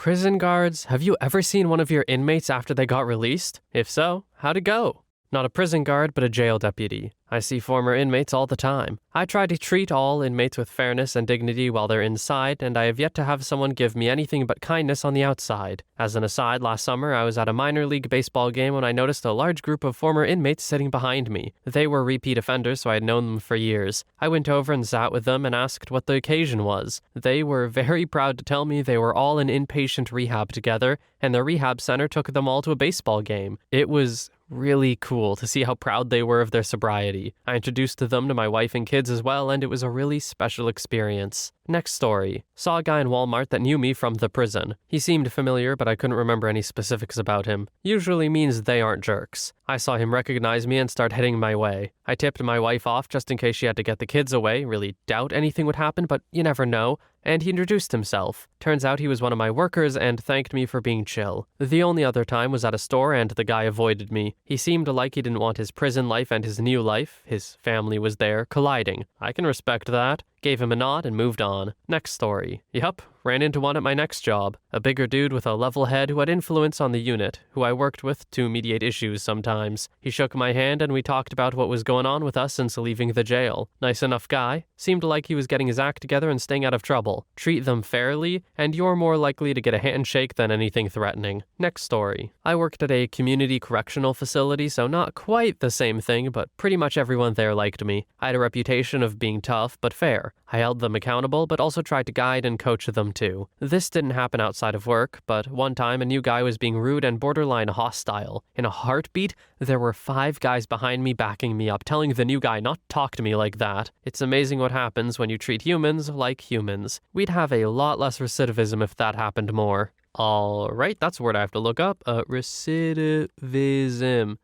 Prison guards, have you ever seen one of your inmates after they got released? If so, how'd it go? Not a prison guard, but a jail deputy. I see former inmates all the time. I try to treat all inmates with fairness and dignity while they're inside, and I have yet to have someone give me anything but kindness on the outside. As an aside, last summer I was at a minor league baseball game when I noticed a large group of former inmates sitting behind me. They were repeat offenders, so I had known them for years. I went over and sat with them and asked what the occasion was. They were very proud to tell me they were all in inpatient rehab together, and their rehab center took them all to a baseball game. It was really cool to see how proud they were of their sobriety. I introduced them to my wife and kids as well, and it was a really special experience. Next story. Saw a guy in Walmart that knew me from the prison. He seemed familiar, but I couldn't remember any specifics about him. Usually means they aren't jerks. I saw him recognize me and start heading my way. I tipped my wife off just in case she had to get the kids away. Really doubt anything would happen, but you never know. And he introduced himself. Turns out he was one of my workers and thanked me for being chill. The only other time was at a store and the guy avoided me. He seemed like he didn't want his prison life and his new life, his family was there, colliding. I can respect that. Gave him a nod and moved on. Next story. Yup, ran into one at my next job. A bigger dude with a level head who had influence on the unit, who I worked with to mediate issues sometimes. He shook my hand and we talked about what was going on with us since leaving the jail. Nice enough guy. Seemed like he was getting his act together and staying out of trouble. Treat them fairly, and you're more likely to get a handshake than anything threatening. Next story. I worked at a community correctional facility, so not quite the same thing, but pretty much everyone there liked me. I had a reputation of being tough, but fair. I held them accountable, but also tried to guide and coach them too. This didn't happen outside of work, but one time a new guy was being rude and borderline hostile. In a heartbeat, there were 5 guys behind me backing me up, telling the new guy not to talk to me like that. It's amazing what happens when you treat humans like humans. We'd have a lot less recidivism if that happened more. Alright, that's a word I have to look up. Recidivism.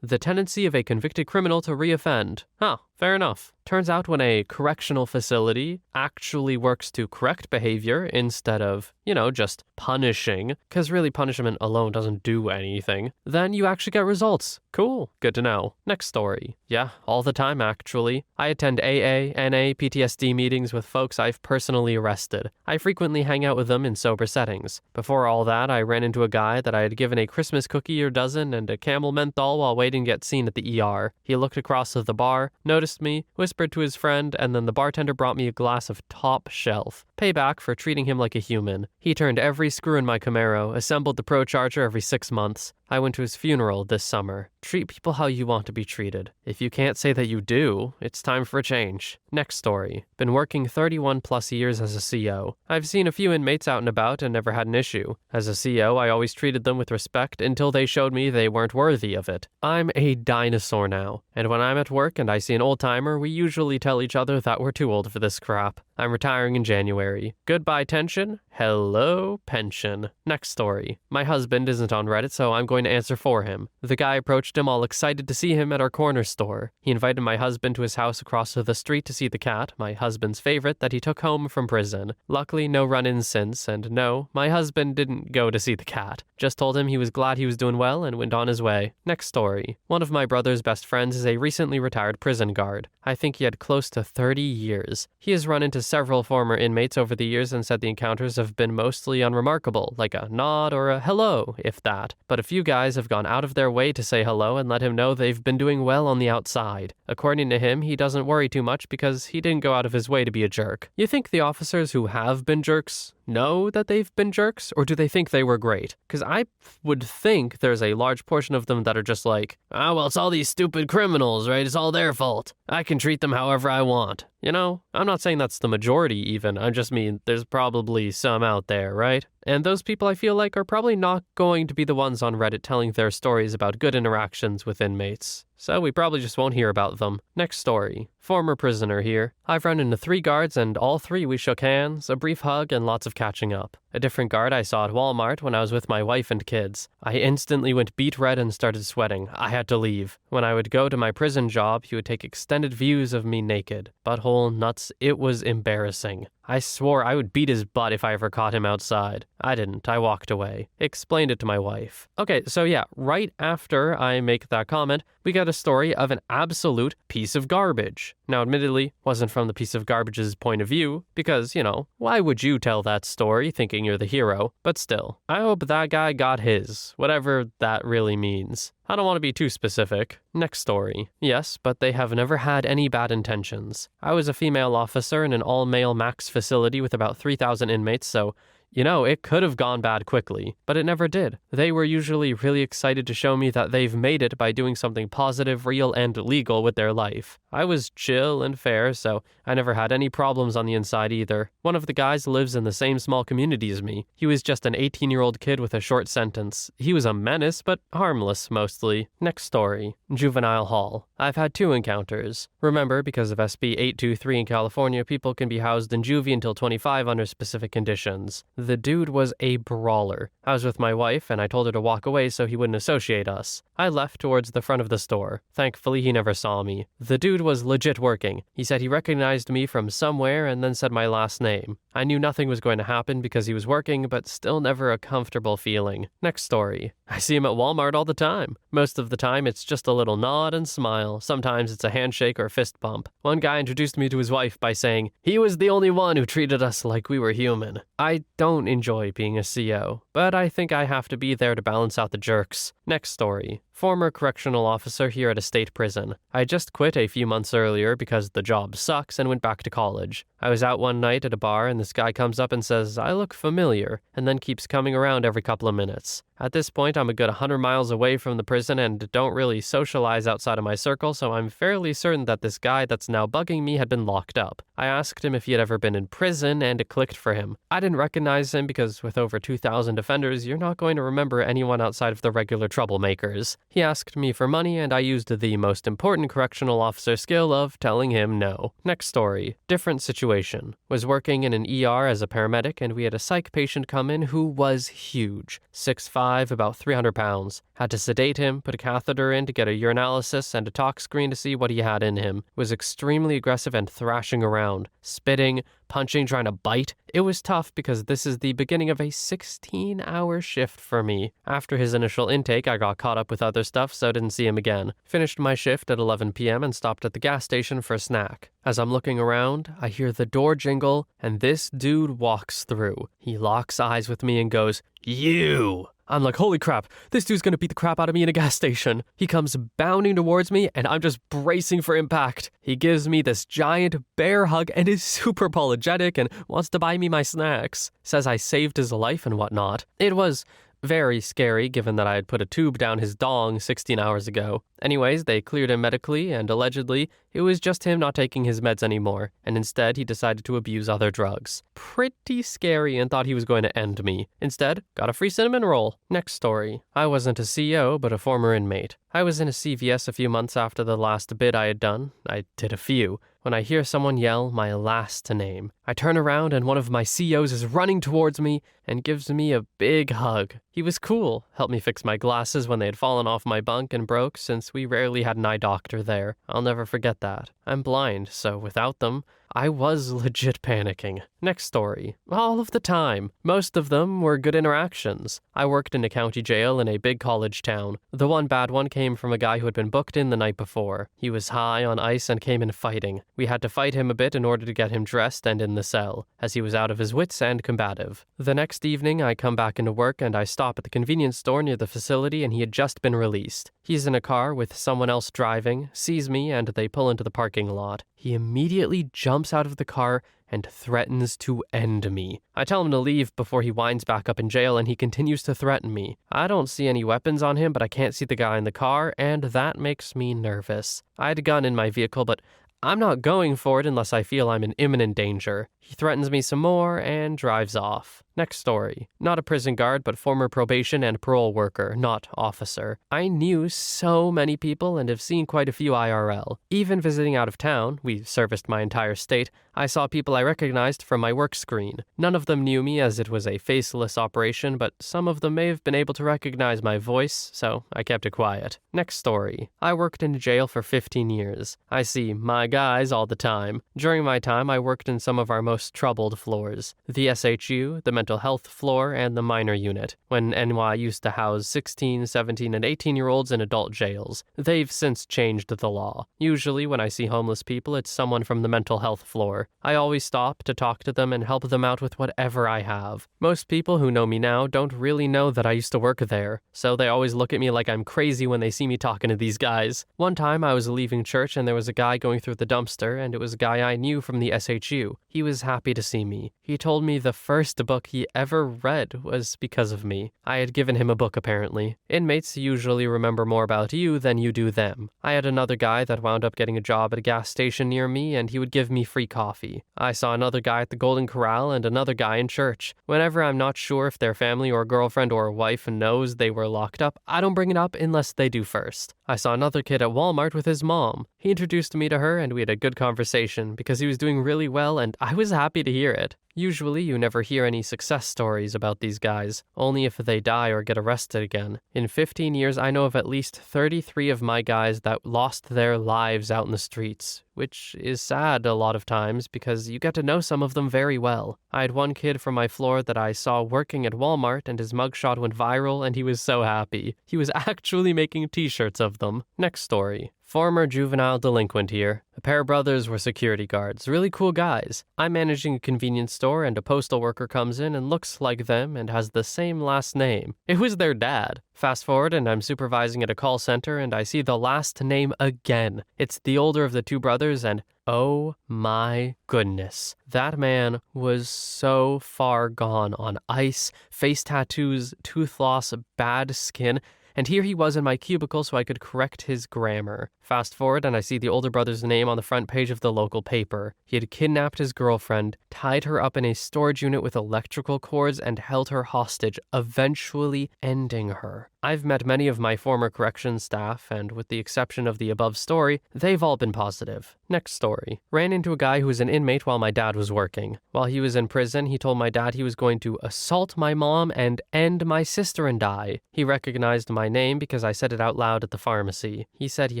The tendency of a convicted criminal to reoffend. Huh, fair enough. Turns out when a correctional facility actually works to correct behavior instead of, just punishing, because really punishment alone doesn't do anything, then you actually get results. Cool. Good to know. Next story. Yeah, all the time actually. I attend AA, NA, PTSD meetings with folks I've personally arrested. I frequently hang out with them in sober settings. Before all that, I ran into a guy that I had given a Christmas cookie or dozen and a Camel menthol while waiting to get seen at the ER. He looked across at the bar, noticed me, whispered to his friend, and then the bartender brought me a glass of top shelf. Payback for treating him like a human. He turned every screw in my Camaro, assembled the Pro Charger every 6 months. I went to his funeral this summer. Treat people how you want to be treated. If you can't say that you do, it's time for a change. Next story. Been working 31 plus years as a CO. I've seen a few inmates out and about and never had an issue. As a CO, I always treated them with respect until they showed me they weren't worthy of it. I'm a dinosaur now, and when I'm at work and I see an old-timer, we usually tell each other that we're too old for this crap. I'm retiring in January. Goodbye tension, hello pension. Next story. My husband isn't on Reddit, so I'm going to answer for him. The guy approached him all excited to see him at our corner store. He invited my husband to his house across the street to see the cat, my husband's favorite that he took home from prison. Luckily, no run-ins since, and no, my husband didn't go to see the cat. Just told him he was glad he was doing well and went on his way. Next story. One of my brother's best friends is a recently retired prison guard. I think he had close to 30 years. He has run into several former inmates over the years and said the encounters have been mostly unremarkable, like a nod or a hello, if that. But a few guys have gone out of their way to say hello and let him know they've been doing well on the outside. According to him, he doesn't worry too much because he didn't go out of his way to be a jerk. You think the officers who have been jerks know that they've been jerks, or do they think they were great? Because I would think there's a large portion of them that are just like, well, it's all these stupid criminals, right? It's all their fault. I can treat them however I want. I'm not saying that's the majority even. I just mean there's probably some out there, right? And those people I feel like are probably not going to be the ones on Reddit telling their stories about good interactions with inmates. So we probably just won't hear about them. Next story. Former prisoner here. I've run into 3 guards and all 3 we shook hands, a brief hug, and lots of catching up. A different guard I saw at Walmart when I was with my wife and kids. I instantly went beet red and started sweating. I had to leave. When I would go to my prison job, he would take extended views of me naked. Butthole, nuts, it was embarrassing. I swore I would beat his butt if I ever caught him outside. I didn't. I walked away. Explained it to my wife. Okay, so yeah, right after I make that comment, we get a story of an absolute piece of garbage. Now, admittedly, wasn't from the piece of garbage's point of view, because, why would you tell that story thinking you're the hero? But still, I hope that guy got his, whatever that really means. I don't want to be too specific. Next story. Yes, but they have never had any bad intentions. I was a female officer in an all-male max facility with about 3,000 inmates, so it could have gone bad quickly, but it never did. They were usually really excited to show me that they've made it by doing something positive, real, and legal with their life. I was chill and fair, so I never had any problems on the inside either. One of the guys lives in the same small community as me. He was just an 18-year-old kid with a short sentence. He was a menace, but harmless mostly. Next story. Juvenile hall. I've had 2 encounters. Remember, because of SB 823 in California, people can be housed in juvie until 25 under specific conditions. The dude was a brawler. I was with my wife, and I told her to walk away so he wouldn't associate us. I left towards the front of the store. Thankfully, he never saw me. The dude was legit working. He said he recognized me from somewhere and then said my last name. I knew nothing was going to happen because he was working, but still never a comfortable feeling. Next story. I see him at Walmart all the time. Most of the time, it's just a little nod and smile. Sometimes it's a handshake or fist bump. One guy introduced me to his wife by saying, "He was the only one who treated us like we were human." I don't enjoy being a CO, but I think I have to be there to balance out the jerks. Next story. Former correctional officer here at a state prison. I just quit a few months earlier because the job sucks and went back to college. I was out one night at a bar and this guy comes up and says, "I look familiar," and then keeps coming around every couple of minutes. At this point, I'm a good 100 miles away from the prison and don't really socialize outside of my circle, so I'm fairly certain that this guy that's now bugging me had been locked up. I asked him if he had ever been in prison, and it clicked for him. I didn't recognize him because with over 2,000 offenders, you're not going to remember anyone outside of the regular troublemakers. He asked me for money, and I used the most important correctional officer skill of telling him no. Next story. Different situation. Was working in an ER as a paramedic, and we had a psych patient come in who was huge. 6'5", about 300 pounds. Had to sedate him, put a catheter in to get a urinalysis and a tox screen to see what he had in him. Was extremely aggressive and thrashing around. Spitting, punching, trying to bite. It was tough because this is the beginning of a 16-hour shift for me. After his initial intake, I got caught up with other stuff, so didn't see him again. Finished my shift at 11 p.m. and stopped at the gas station for a snack. As I'm looking around, I hear the door jingle, and this dude walks through. He locks eyes with me and goes, "You!" I'm like, holy crap, this dude's gonna beat the crap out of me in a gas station. He comes bounding towards me, and I'm just bracing for impact. He gives me this giant bear hug and is super apologetic and wants to buy me my snacks. Says I saved his life and whatnot. It was very scary, given that I had put a tube down his dong 16 hours ago. Anyways, they cleared him medically, and allegedly, it was just him not taking his meds anymore, and instead he decided to abuse other drugs. Pretty scary, and thought he was going to end me. Instead, got a free cinnamon roll. Next story. I wasn't a CO, but a former inmate. I was in a CVS a few months after the last bid I had done. I did a few. When I hear someone yell my last name, I turn around and one of my COs is running towards me and gives me a big hug. He was cool, helped me fix my glasses when they had fallen off my bunk and broke since we rarely had an eye doctor there. I'll never forget that. I'm blind, so without them, I was legit panicking. Next story. All of the time. Most of them were good interactions. I worked in a county jail in a big college town. The one bad one came from a guy who had been booked in the night before. He was high on ice and came in fighting. We had to fight him a bit in order to get him dressed and in the cell, as he was out of his wits and combative. The next evening, I come back into work and I stop at the convenience store near the facility, and he had just been released. He's in a car with someone else driving, sees me, and they pull into the parking lot. He immediately jumps out of the car and threatens to end me. I tell him to leave before he winds back up in jail, and he continues to threaten me. I don't see any weapons on him, but I can't see the guy in the car, and that makes me nervous. I had a gun in my vehicle, but I'm not going for it unless I feel I'm in imminent danger. He threatens me some more and drives off. Next story. Not a prison guard, but former probation and parole worker, not officer. I knew so many people and have seen quite a few IRL. Even visiting out of town, we serviced my entire state, I saw people I recognized from my work screen. None of them knew me as it was a faceless operation, but some of them may have been able to recognize my voice, so I kept it quiet. Next story. I worked in jail for 15 years. I see my guys all the time. During my time, I worked in some of our most most troubled floors: the SHU, the mental health floor, and the minor unit, when NY used to house 16, 17, and 18-year-olds in adult jails. They've since changed the law. Usually when I see homeless people, it's someone from the mental health floor. I always stop to talk to them and help them out with whatever I have. Most people who know me now don't really know that I used to work there, so they always look at me like I'm crazy when they see me talking to these guys. One time I was leaving church and there was a guy going through the dumpster, and it was a guy I knew from the SHU. He was happy to see me. He told me the first book he ever read was because of me. I had given him a book, apparently. Inmates usually remember more about you than you do them. I had another guy that wound up getting a job at a gas station near me, and he would give me free coffee. I saw another guy at the Golden Corral and another guy in church. Whenever I'm not sure if their family or girlfriend or wife knows they were locked up, I don't bring it up unless they do first. I saw another kid at Walmart with his mom. He introduced me to her and we had a good conversation because he was doing really well and I was happy to hear it. Usually you never hear any success stories about these guys, only if they die or get arrested again. In 15 years, I know of at least 33 of my guys that lost their lives out in the streets, which is sad a lot of times because you get to know some of them very well. I had one kid from my floor that I saw working at Walmart and his mugshot went viral and he was so happy. He was actually making t-shirts of them. Next story. Former juvenile delinquent here. A pair of brothers were security guards, really cool guys. I'm managing a convenience store and a postal worker comes in and looks like them and has the same last name. It was their dad. Fast forward and I'm supervising at a call center and I see the last name again. It's the older of the two brothers and oh my goodness. That man was so far gone on ice, face tattoos, tooth loss, bad skin. And here he was in my cubicle so I could correct his grammar. Fast forward and I see the older brother's name on the front page of the local paper. He had kidnapped his girlfriend, tied her up in a storage unit with electrical cords, and held her hostage, eventually ending her. I've met many of my former corrections staff, and with the exception of the above story, they've all been positive. Next story. Ran into a guy who was an inmate while my dad was working. While he was in prison, he told my dad he was going to assault my mom and end my sister and I. He recognized my name because I said it out loud at the pharmacy. He said he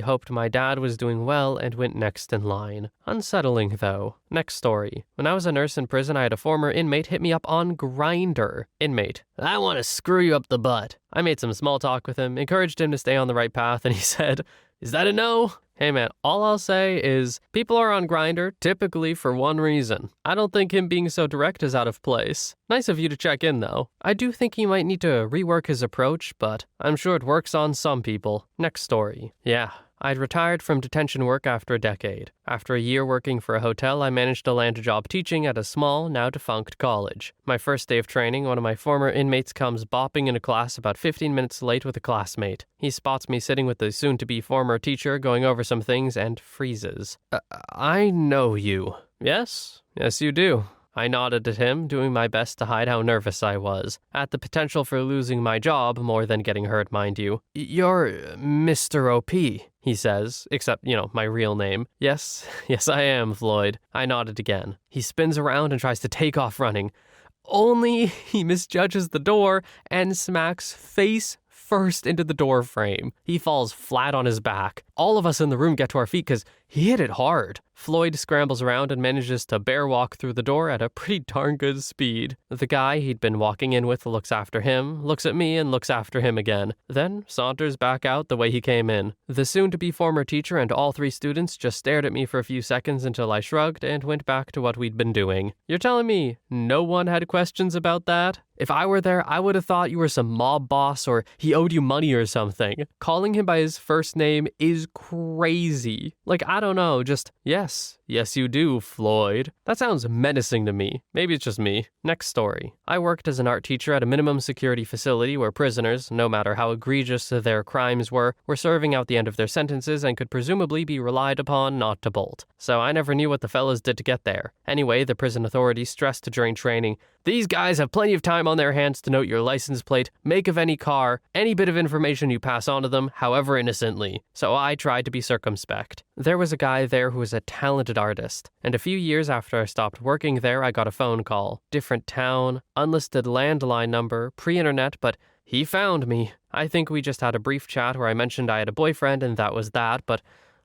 hoped my dad was doing well and went next in line. Unsettling, though. Next story. When I was a nurse in prison, I had a former inmate hit me up on Grindr. Inmate: I want to screw you up the butt. I made some small talk with him, encouraged him to stay on the right path, and he said, is that a no? Hey man, all I'll say is people are on Grindr typically for one reason. I don't think him being so direct is out of place. Nice of you to check in though. I do think he might need to rework his approach, but I'm sure it works on some people. Next story. Yeah. I'd retired from detention work after a decade. After a year working for a hotel, I managed to land a job teaching at a small, now defunct college. My first day of training, one of my former inmates comes bopping into class about 15 minutes late with a classmate. He spots me sitting with the soon-to-be former teacher going over some things and freezes. I know you. Yes? Yes, you do. I nodded at him, doing my best to hide how nervous I was, at the potential for losing my job more than getting hurt, mind you. You're Mr. OP, he says, except, my real name. Yes, I am, Floyd. I nodded again. He spins around and tries to take off running. Only he misjudges the door and smacks face first into the door frame. He falls flat on his back. All of us in the room get to our feet because he hit it hard. Floyd scrambles around and manages to bear walk through the door at a pretty darn good speed. The guy he'd been walking in with looks after him, looks at me, and looks after him again, then saunters back out the way he came in. The soon-to-be former teacher and all three students just stared at me for a few seconds until I shrugged and went back to what we'd been doing. You're telling me no one had questions about that? If I were there, I would have thought you were some mob boss or he owed you money or something. Calling him by his first name is crazy. I don't know, just, yes you do, Floyd. That sounds menacing to me. Maybe it's just me. Next story. I worked as an art teacher at a minimum security facility where prisoners, no matter how egregious their crimes were serving out the end of their sentences and could presumably be relied upon not to bolt. So I never knew what the fellas did to get there. Anyway, the prison authorities stressed during training, these guys have plenty of time on their hands to note your license plate, make of any car, any bit of information you pass on to them, however innocently. So I tried to be circumspect. There was a guy there who was a talented artist, and a few years after I stopped working there, I got a phone call. Different town, unlisted landline number, pre-internet, but he found me. I think we just had a brief chat where I mentioned I had a boyfriend and that was that, but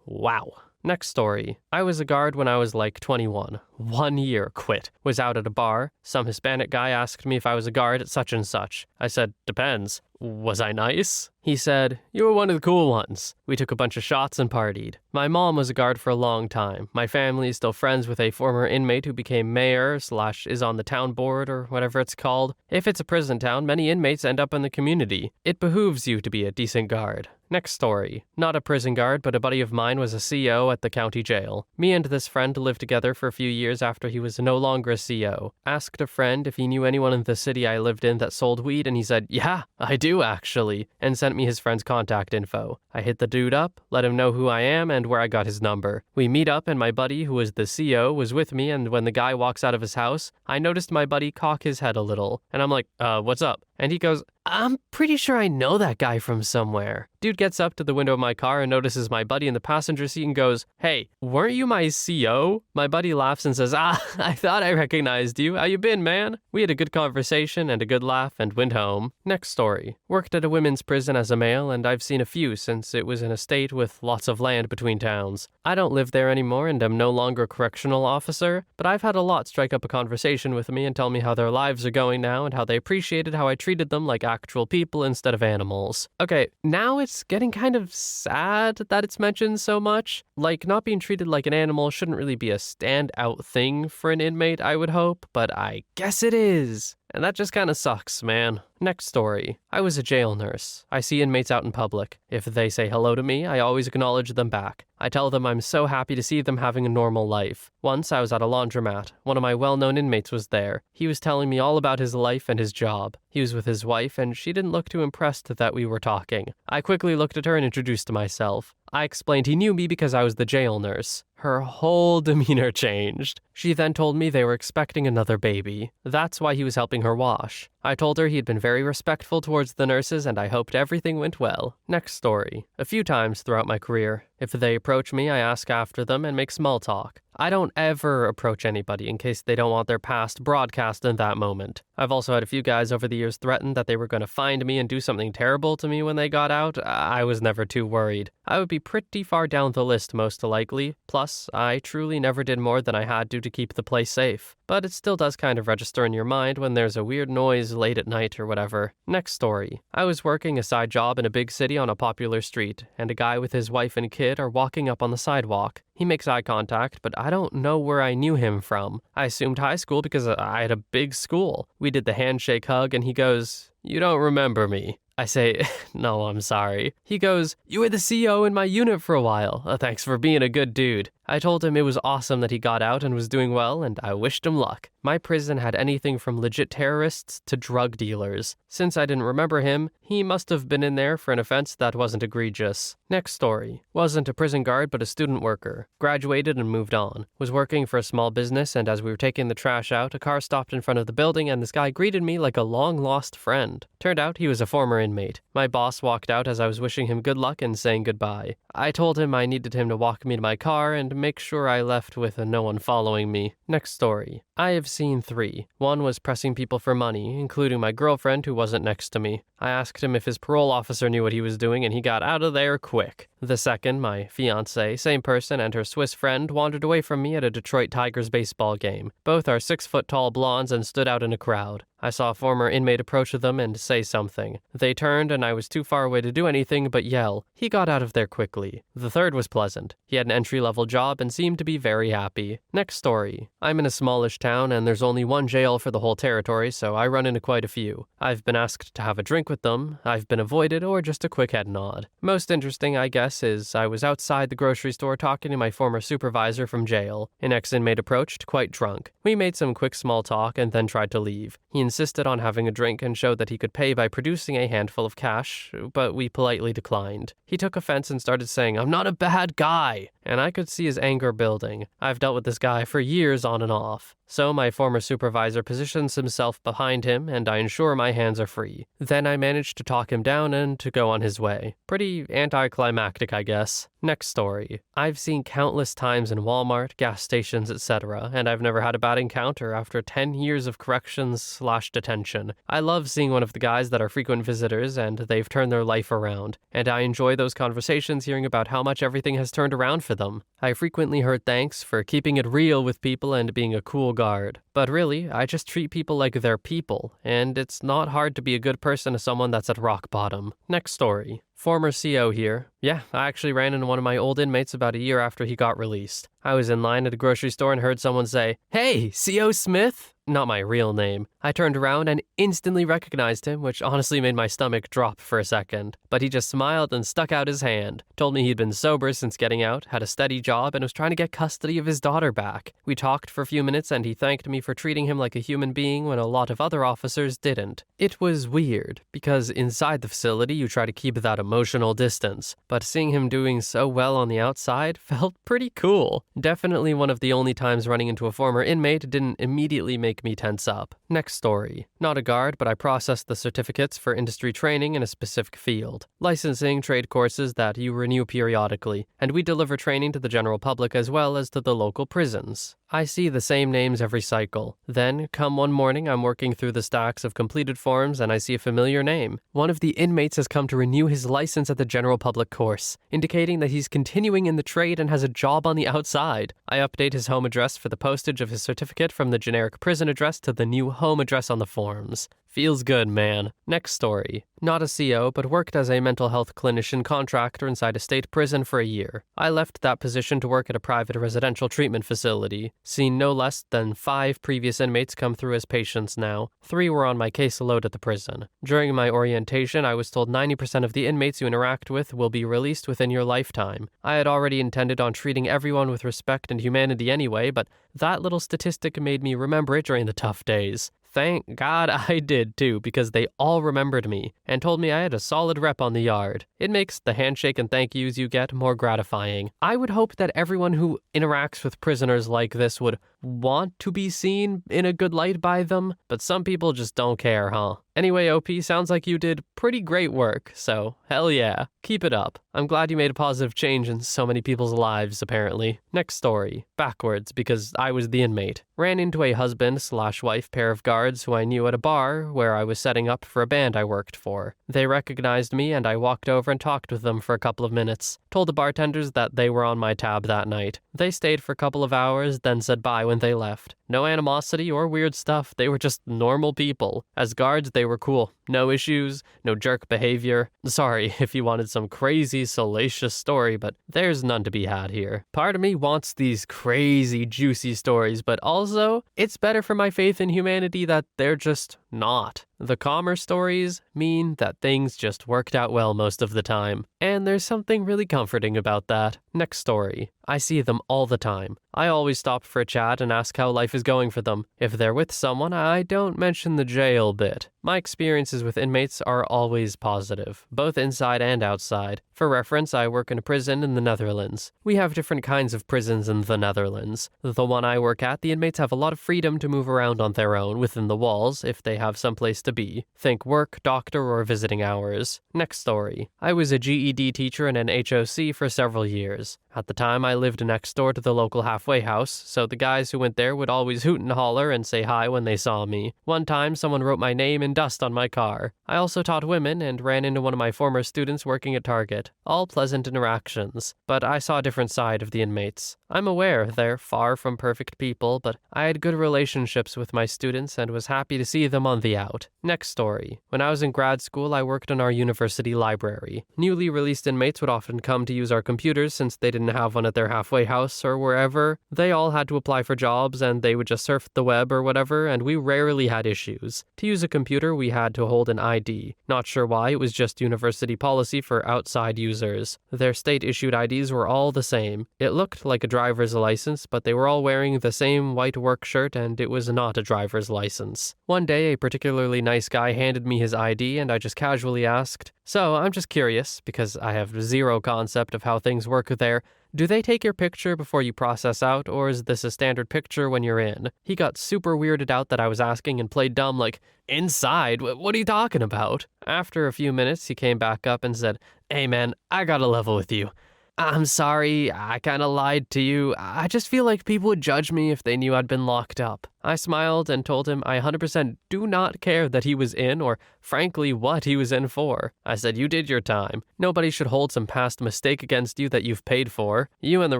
wow. Next story. I was a guard when I was like 21. 1 year, quit. Was out at a bar. Some Hispanic guy asked me if I was a guard at such and such. I said, depends. Was I nice? He said, you were one of the cool ones. We took a bunch of shots and partied. My mom was a guard for a long time. My family is still friends with a former inmate who became mayor / is on the town board or whatever it's called. If it's a prison town, many inmates end up in the community. It behooves you to be a decent guard. Next story. Not a prison guard, but a buddy of mine was a CO at the county jail. Me and this friend lived together for a few years after he was no longer a CO. Asked a friend if he knew anyone in the city I lived in that sold weed, and he said, yeah, I do actually, and sent me his friend's contact info. I hit the dude up, let him know who I am and where I got his number. We meet up, and my buddy, who was the CO, was with me, and when the guy walks out of his house, I noticed my buddy cock his head a little, and I'm like, what's up? And he goes, I'm pretty sure I know that guy from somewhere. Dude gets up to the window of my car and notices my buddy in the passenger seat and goes, hey, weren't you my CO? My buddy laughs and says, I thought I recognized you. How you been, man? We had a good conversation and a good laugh and went home. Next story. Worked at a women's prison as a male, and I've seen a few since it was in a state with lots of land between towns. I don't live there anymore and am no longer a correctional officer, but I've had a lot strike up a conversation with me and tell me how their lives are going now and how they appreciated how I treated them like actual people instead of animals. Okay, now it's getting kind of sad that it's mentioned so much. Like, not being treated like an animal shouldn't really be a standout thing for an inmate, I would hope, but I guess it is. And that just kind of sucks, man. Next story. I was a jail nurse. I see inmates out in public. If they say hello to me, I always acknowledge them back. I tell them I'm so happy to see them having a normal life. Once I was at a laundromat. One of my well-known inmates was there. He was telling me all about his life and his job. He was with his wife, and she didn't look too impressed that we were talking. I quickly looked at her and introduced myself. I explained he knew me because I was the jail nurse. Her whole demeanor changed. She then told me they were expecting another baby. That's why he was helping her wash. I told her he had been very respectful towards the nurses and I hoped everything went well. Next story. A few times throughout my career. If they approach me, I ask after them and make small talk. I don't ever approach anybody in case they don't want their past broadcast in that moment. I've also had a few guys over the years threaten that they were going to find me and do something terrible to me when they got out. I was never too worried. I would be pretty far down the list most likely. Plus, I truly never did more than I had to keep the place safe. But it still does kind of register in your mind when there's a weird noise late at night or whatever. Next story. I was working a side job in a big city on a popular street, and a guy with his wife and kid are walking up on the sidewalk. He makes eye contact, but I don't know where I knew him from. I assumed high school because I had a big school. We did the handshake hug, and he goes, "You don't remember me." I say, "No, I'm sorry." He goes, "You were the CO in my unit for a while. Thanks for being a good dude." I told him it was awesome that he got out and was doing well, and I wished him luck. My prison had anything from legit terrorists to drug dealers. Since I didn't remember him, he must have been in there for an offense that wasn't egregious. Next story. Wasn't a prison guard, but a student worker. Graduated and moved on. Was working for a small business, and as we were taking the trash out, a car stopped in front of the building, and this guy greeted me like a long-lost friend. Turned out he was a former inmate. My boss walked out as I was wishing him good luck and saying goodbye. I told him I needed him to walk me to my car and make sure I left with no one following me. Next story. I have seen 3. One was pressing people for money, including my girlfriend who wasn't next to me. I asked him if his parole officer knew what he was doing, and he got out of there quick. The second, my fiancée, same person, and her Swiss friend wandered away from me at a Detroit Tigers baseball game. Both are 6-foot-tall blondes and stood out in a crowd. I saw a former inmate approach them and say something. They turned, and I was too far away to do anything but yell. He got out of there quickly. The third was pleasant. He had an entry-level job and seemed to be very happy. Next story. I'm in a smallish town, and there's only one jail for the whole territory, so I run into quite a few. I've been asked to have a drink with them. I've been avoided, or just a quick head nod. Most interesting, I guess, is I was outside the grocery store talking to my former supervisor from jail. An ex-inmate approached, quite drunk. We made some quick small talk and then tried to leave. He insisted on having a drink and showed that he could pay by producing a handful of cash, but we politely declined. He took offense and started saying, "I'm not a bad guy," and I could see his anger building. I've dealt with this guy for years on and off. So my former supervisor positions himself behind him, and I ensure my hands are free. Then I managed to talk him down and to go on his way. Pretty anticlimactic. tactic, I guess. Next story. I've seen countless times in Walmart, gas stations, etc., and I've never had a bad encounter after 10 years of corrections/detention. I love seeing one of the guys that are frequent visitors and they've turned their life around, and I enjoy those conversations hearing about how much everything has turned around for them. I frequently heard thanks for keeping it real with people and being a cool guard. But really, I just treat people like they're people, and it's not hard to be a good person to someone that's at rock bottom. Next story. Former CO here. Yeah, I actually ran into one of my old inmates about a year after he got released. I was in line at a grocery store and heard someone say, "Hey, CO Smith?" Not my real name. I turned around and instantly recognized him, which honestly made my stomach drop for a second. But he just smiled and stuck out his hand. Told me he'd been sober since getting out, had a steady job, and was trying to get custody of his daughter back. We talked for a few minutes and he thanked me for treating him like a human being when a lot of other officers didn't. It was weird, because inside the facility you try to keep that emotional distance, but seeing him doing so well on the outside felt pretty cool. Definitely one of the only times running into a former inmate didn't immediately make me tense up. Next story. Not a guard, but I processed the certificates for industry training in a specific field. Licensing trade courses that you renew periodically, and we deliver training to the general public as well as to the local prisons. I see the same names every cycle. Then, come one morning, I'm working through the stacks of completed forms and I see a familiar name. One of the inmates has come to renew his license at the general public course, indicating that he's continuing in the trade and has a job on the outside. I update his home address for the postage of his certificate from the generic prison address to the new home address on the forms. Feels good, man. Next story. Not a CO, but worked as a mental health clinician contractor inside a state prison for a year. I left that position to work at a private residential treatment facility. Seen no less than 5 previous inmates come through as patients now. 3 were on my caseload at the prison. During my orientation, I was told 90% of the inmates you interact with will be released within your lifetime. I had already intended on treating everyone with respect and humanity anyway, but that little statistic made me remember it during the tough days. Thank God I did too, because they all remembered me and told me I had a solid rep on the yard. It makes the handshake and thank yous you get more gratifying. I would hope that everyone who interacts with prisoners like this would want to be seen in a good light by them, but some people just don't care, huh? Anyway, OP, sounds like you did pretty great work, so hell yeah. Keep it up. I'm glad you made a positive change in so many people's lives, apparently. Next story. Backwards, because I was the inmate. Ran into a husband/wife pair of guards who I knew at a bar where I was setting up for a band I worked for. They recognized me and I walked over and talked with them for a couple of minutes. Told the bartenders that they were on my tab that night. They stayed for a couple of hours, then said bye when they left. No animosity or weird stuff, they were just normal people. As guards, they were cool. No issues, no jerk behavior. Sorry if you wanted some crazy, salacious story, but there's none to be had here. Part of me wants these crazy, juicy stories, but also, it's better for my faith in humanity that they're just not. The calmer stories mean that things just worked out well most of the time. And there's something really comforting about that. Next story. I see them all the time. I always stop for a chat and ask how life is going for them. If they're with someone, I don't mention the jail bit. My experiences with inmates are always positive, both inside and outside. For reference, I work in a prison in the Netherlands. We have different kinds of prisons in the Netherlands. The one I work at, the inmates have a lot of freedom to move around on their own within the walls if they have someplace to be. Think work, doctor, or visiting hours. Next story. I was a GED teacher and an HOC for several years. At the time, I lived next door to the local halfway house, so the guys who went there would always hoot and holler and say hi when they saw me. One time, someone wrote my name in dust on my car. I also taught women and ran into one of my former students working at Target. All pleasant interactions, but I saw a different side of the inmates. I'm aware they're far from perfect people, but I had good relationships with my students and was happy to see them on the out. Next story. When I was in grad school, I worked in our university library. Newly released inmates would often come to use our computers since they didn't have one at their halfway house or wherever. They all had to apply for jobs and they would just surf the web or whatever, and we rarely had issues. To use a computer, we had to hold an ID. Not sure why, it was just university policy for outside users. Their state-issued IDs were all the same. It looked like a driver's license, but they were all wearing the same white work shirt and it was not a driver's license. One day, a particularly nice guy handed me his ID and I just casually asked, "So, I'm just curious, because I have zero concept of how things work there. do they take your picture before you process out, or is this a standard picture when you're in? He got super weirded out that I was asking and played dumb like, inside? What are you talking about? After a few minutes, he came back up and said, hey man, I gotta level with you. I'm sorry, I kinda lied to you. I just feel like people would judge me if they knew I'd been locked up. I smiled and told him I 100% do not care that he was in or, frankly, what he was in for. I said, you did your time. Nobody should hold some past mistake against you that you've paid for. You and the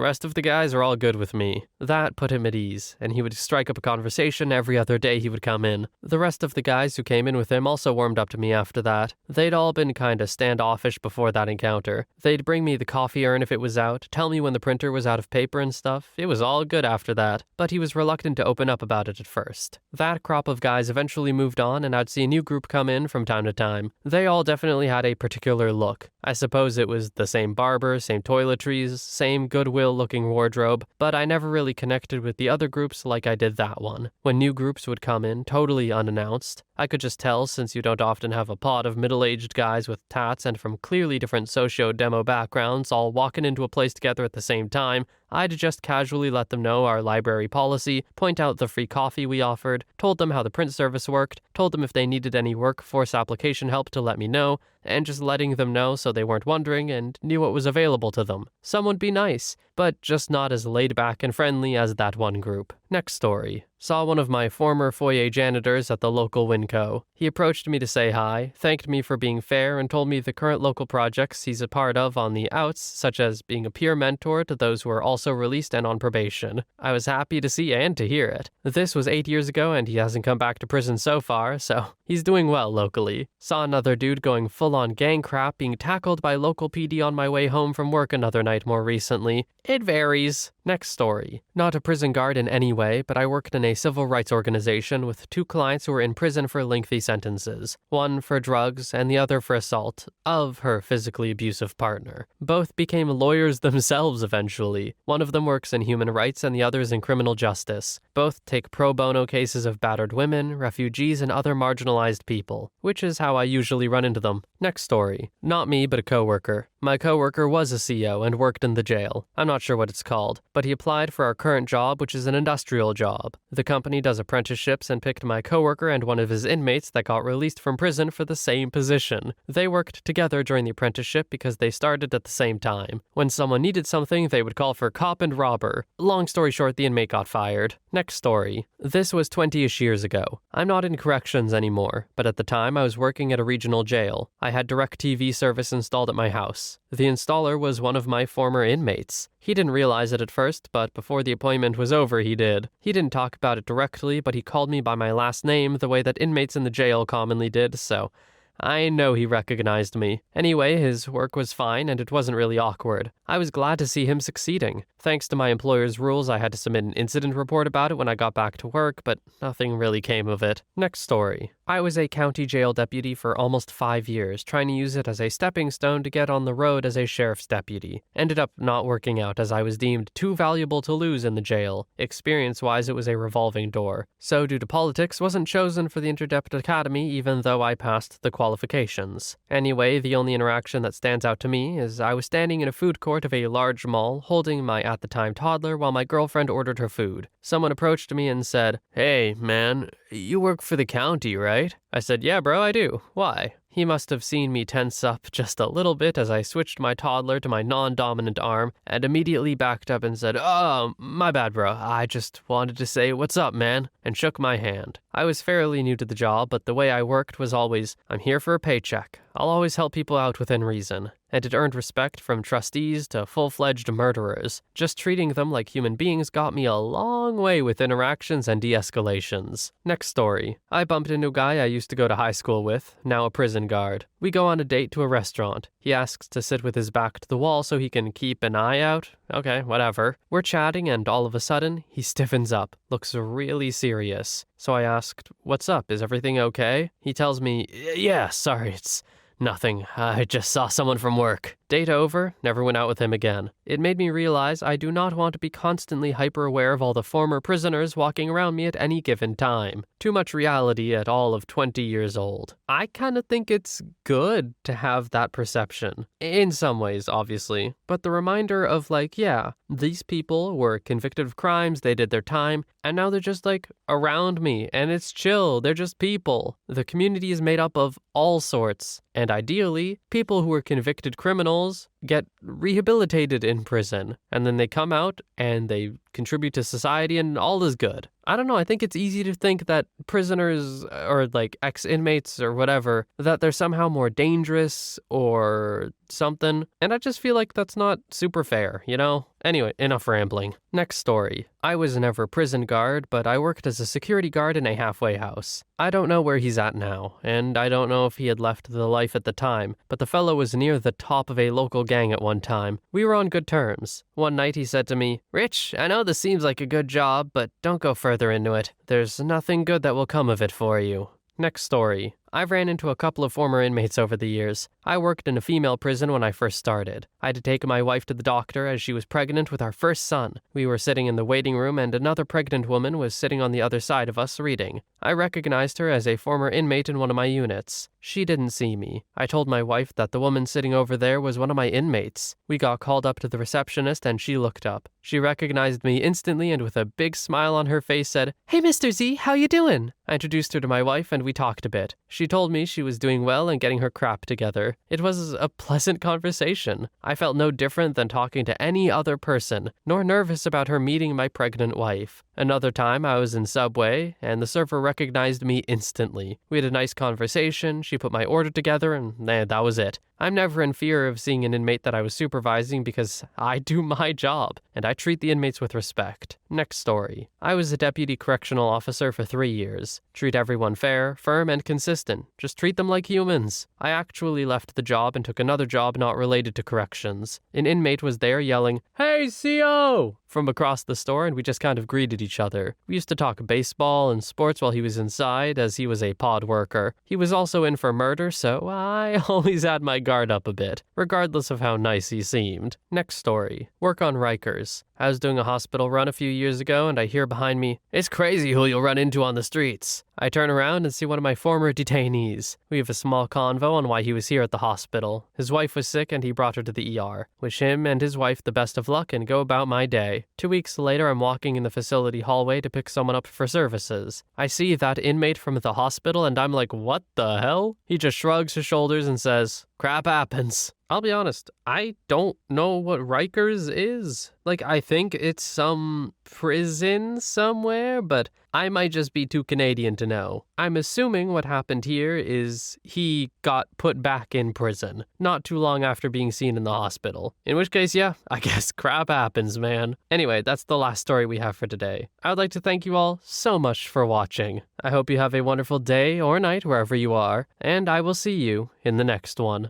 rest of the guys are all good with me. That put him at ease, and he would strike up a conversation every other day he would come in. The rest of the guys who came in with him also warmed up to me after that. They'd all been kinda standoffish before that encounter. They'd bring me the coffee urn if it was out, tell me when the printer was out of paper and stuff. It was all good after that, but he was reluctant to open up about it at first. That crop of guys eventually moved on, and I'd see a new group come in from time to time. They all definitely had a particular look. I suppose it was the same barber, same toiletries, same Goodwill-looking wardrobe, but I never really connected with the other groups like I did that one. When new groups would come in, totally unannounced, I could just tell, since you don't often have a pod of middle-aged guys with tats and from clearly different socio-demo backgrounds all walking into a place together at the same time, I'd just casually let them know our library policy, point out the free coffee we offered, told them how the print service worked, told them if they needed any workforce application help to let me know, and just letting them know so they weren't wondering and knew what was available to them. Some would be nice, but just not as laid back and friendly as that one group. Next story. Saw one of my former foyer janitors at the local Winco. He approached me to say hi, thanked me for being fair, and told me the current local projects he's a part of on the outs, such as being a peer mentor to those who are also released and on probation. I was happy to see and to hear it. This was 8 years ago and he hasn't come back to prison so far, so he's doing well locally. Saw another dude going full-on gang crap being tackled by local PD on my way home from work another night more recently. It varies. Next story. Not a prison guard in any way, but I worked in a civil rights organization with 2 clients who were in prison for lengthy sentences. One for drugs and the other for assault of her physically abusive partner. Both became lawyers themselves eventually. One of them works in human rights and the other is in criminal justice. Both take pro bono cases of battered women, refugees, and other marginalized people, which is how I usually run into them. Next story. Not me, but a coworker. My coworker was a CO and worked in the jail. I'm not sure what it's called, but he applied for our current job, which is an industrial job. The company does apprenticeships and picked my coworker and one of his inmates that got released from prison for the same position. They worked together during the apprenticeship because they started at the same time. When someone needed something, they would call for cop and robber. Long story short, the inmate got fired. Next story. This was 20-ish years ago. I'm not in corrections anymore, but at the time I was working at a regional jail. I had DirecTV service installed at my house. The installer was one of my former inmates. He didn't realize it at first, but before the appointment was over, he did. He didn't talk about it directly, but he called me by my last name the way that inmates in the jail commonly did, so I know he recognized me. Anyway, his work was fine and it wasn't really awkward. I was glad to see him succeeding. Thanks to my employer's rules, I had to submit an incident report about it when I got back to work, but nothing really came of it. Next story. I was a county jail deputy for almost 5 years, trying to use it as a stepping stone to get on the road as a sheriff's deputy. Ended up not working out as I was deemed too valuable to lose in the jail. Experience-wise, it was a revolving door. So due to politics, wasn't chosen for the Interdept Academy even though I passed the qualifications. Anyway, the only interaction that stands out to me is I was standing in a food court of a large mall, holding my at-the-time toddler while my girlfriend ordered her food. Someone approached me and said, "Hey, man, you work for the county, right?" I said, "Yeah, bro, I do. Why?" He must have seen me tense up just a little bit as I switched my toddler to my non-dominant arm and immediately backed up and said, "Oh, my bad, bro. I just wanted to say, what's up, man?" and shook my hand. I was fairly new to the job, but the way I worked was always, I'm here for a paycheck. I'll always help people out within reason. And it earned respect from trustees to full-fledged murderers. Just treating them like human beings got me a long way with interactions and de-escalations. Next story. I bumped into a guy I used to go to high school with, now a prison guard. We go on a date to a restaurant. He asks to sit with his back to the wall so he can keep an eye out. Okay, whatever. We're chatting and all of a sudden, he stiffens up, looks really serious. So I asked, "What's up? Is everything okay?" He tells me, "Yeah, sorry, it's nothing. I just saw someone from work." Date over, never went out with him again. It made me realize I do not want to be constantly hyper-aware of all the former prisoners walking around me at any given time. Too much reality at all of 20 years old. I kind of think it's good to have that perception. In some ways, obviously. But the reminder of like, yeah, these people were convicted of crimes, they did their time, and now they're just like around me, and it's chill, they're just people. The community is made up of all sorts. And ideally, people who are convicted criminals get rehabilitated in prison, and then they come out and they contribute to society and all is good. I don't know, I think it's easy to think that prisoners or like ex-inmates or whatever, that they're somehow more dangerous or something, and I just feel like that's not super fair, you know? Anyway, enough rambling. Next story. I was never a prison guard, but I worked as a security guard in a halfway house. I don't know where he's at now, and I don't know if he had left the life at the time, but the fellow was near the top of a local gang at one time. We were on good terms. One night he said to me, "Rich, I know this seems like a good job, but don't go further into it. There's nothing good that will come of it for you." Next story. I've ran into a couple of former inmates over the years. I worked in a female prison when I first started. I had to take my wife to the doctor as she was pregnant with our first son. We were sitting in the waiting room and another pregnant woman was sitting on the other side of us reading. I recognized her as a former inmate in one of my units. She didn't see me. I told my wife that the woman sitting over there was one of my inmates. We got called up to the receptionist and she looked up. She recognized me instantly and with a big smile on her face said, "Hey Mr. Z, how you doing?" I introduced her to my wife and we talked a bit. She told me she was doing well and getting her crap together. It was a pleasant conversation. I felt no different than talking to any other person, nor nervous about her meeting my pregnant wife. Another time I was in Subway, and the server recognized me instantly. We had a nice conversation, she put my order together, and that was it. I'm never in fear of seeing an inmate that I was supervising because I do my job, and I treat the inmates with respect. Next story. I was a deputy correctional officer for 3 years. Treat everyone fair, firm, and consistent. Just treat them like humans. I actually left the job and took another job not related to corrections. An inmate was there yelling, "Hey, CO!" from across the store, and we just kind of greeted each other. We used to talk baseball and sports while he was inside, as he was a pod worker. He was also in for murder, so I always had my guard up a bit, regardless of how nice he seemed. Next story. Work on Rikers. I was doing a hospital run a few years ago, and I hear behind me, "It's crazy who you'll run into on the streets." I turn around and see one of my former detainees. We have a small convo on why he was here at the hospital. His wife was sick and he brought her to the ER. Wish him and his wife the best of luck and go about my day. 2 weeks later, I'm walking in the facility hallway to pick someone up for services. I see that inmate from the hospital and I'm like, what the hell? He just shrugs his shoulders and says, "Crap happens." I'll be honest, I don't know what Rikers is. Like, I think it's some prison somewhere, but I might just be too Canadian to know. I'm assuming what happened here is he got put back in prison, not too long after being seen in the hospital. In which case, yeah, I guess crap happens, man. Anyway, that's the last story we have for today. I would like to thank you all so much for watching. I hope you have a wonderful day or night wherever you are, and I will see you in the next one.